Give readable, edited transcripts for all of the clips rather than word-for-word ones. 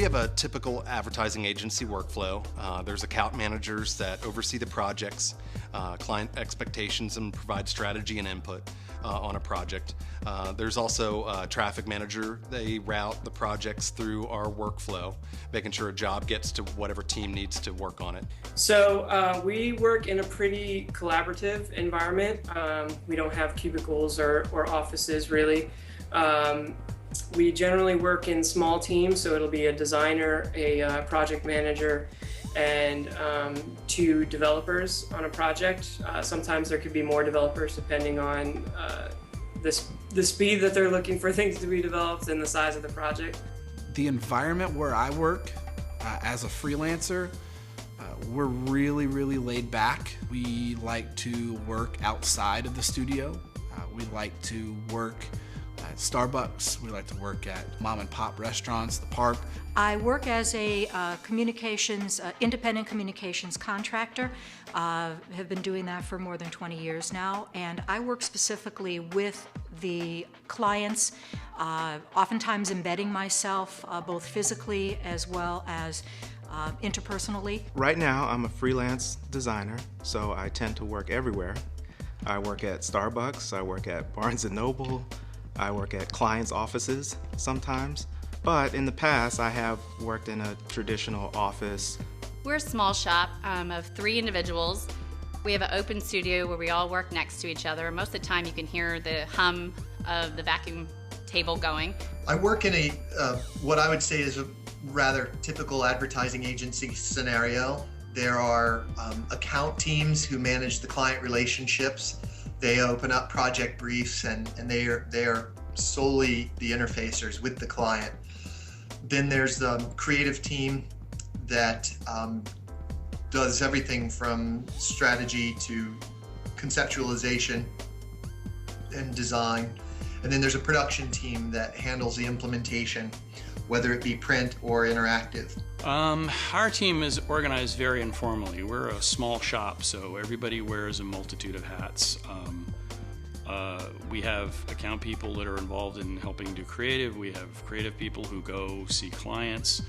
We have a typical advertising agency workflow. There's account managers that oversee the projects, client expectations, and provide strategy and input on a project. There's also a traffic manager. They route the projects through our workflow, making sure a job gets to whatever team needs to work on it. So we work in a pretty collaborative environment. We don't have cubicles or offices really. We generally work in small teams, so it'll be a designer, a project manager, and 2 developers on a project. Sometimes there could be more developers depending on the speed that they're looking for things to be developed and the size of the project. The environment where I work as a freelancer, we're really laid back. We like to work outside of the studio. We like to work at Starbucks. We like to work at mom and pop restaurants, the park. I work as a independent communications contractor. Have been doing that for more than 20 years now, and I work specifically with the clients, oftentimes embedding myself both physically as well as interpersonally. Right now, I'm a freelance designer, so I tend to work everywhere. I work at Starbucks, I work at Barnes & Noble, I work at clients' offices sometimes, but in the past I have worked in a traditional office. We're a small shop of 3 individuals. We have an open studio where we all work next to each other. Most of the time you can hear the hum of the vacuum table going. I work in a what I would say is a rather typical advertising agency scenario. There are account teams who manage the client relationships. They open up project briefs and they are solely the interfacers with the client. Then there's the creative team that does everything from strategy to conceptualization and design. And then there's a production team that handles the implementation, whether it be print or interactive. Our team is organized very informally. We're a small shop, so everybody wears a multitude of hats. We have account people that are involved in helping do creative. We have creative people who go see clients.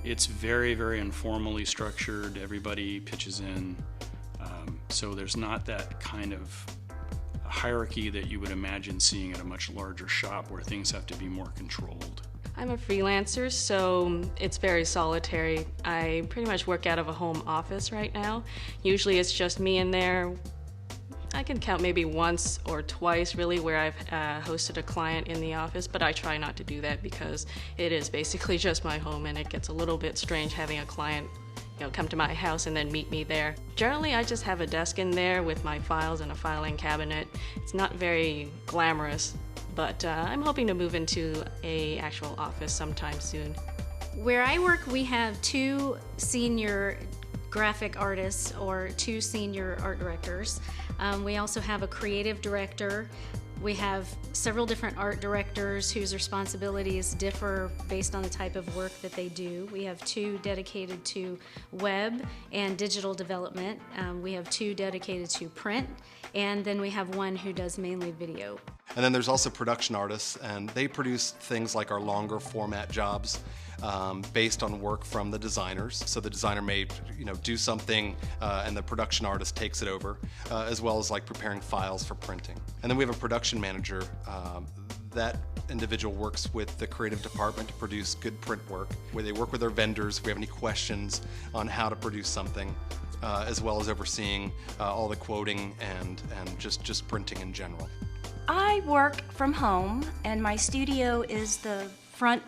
It's very informally structured. Everybody pitches in. So there's not that kind of hierarchy that you would imagine seeing at a much larger shop where things have to be more controlled. I'm a freelancer, so it's very solitary. I pretty much work out of a home office right now. Usually it's just me in there. I can count maybe once or twice really where I've hosted a client in the office, but I try not to do that because it is basically just my home and it gets a little bit strange having a client come to my house and then meet me there. Generally, I just have a desk in there with my files and a filing cabinet. It's not very glamorous, but I'm hoping to move into an actual office sometime soon. Where I work, we have 2 senior graphic artists or 2 senior art directors. We also have a creative director. We have several different art directors whose responsibilities differ based on the type of work that they do. We have 2 dedicated to web and digital development. We have 2 dedicated to print, and then we have 1 who does mainly video. And then there's also production artists, and they produce things like our longer format jobs based on work from the designers. So the designer may do something and the production artist takes it over, as well as like preparing files for printing. And then we have a production manager. That individual works with the creative department to produce good print work, where they work with their vendors if we have any questions on how to produce something, as well as overseeing all the quoting and just printing in general. I work from home, and my studio is the front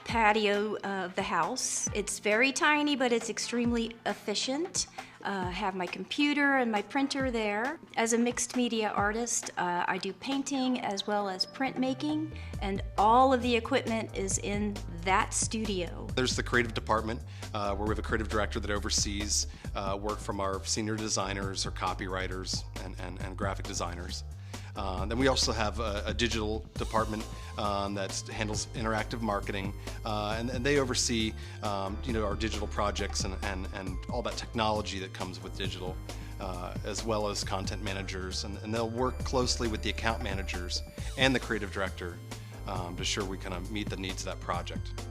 patio of the house. It's very tiny, but it's extremely efficient. I have my computer and my printer there. As a mixed media artist, I do painting as well as printmaking, and all of the equipment is in that studio. There's the creative department, where we have a creative director that oversees work from our senior designers or copywriters and graphic designers. Then we also have a digital department that handles interactive marketing, and they oversee our digital projects and all that technology that comes with digital, as well as content managers, and they'll work closely with the account managers and the creative director to ensure we kind of meet the needs of that project.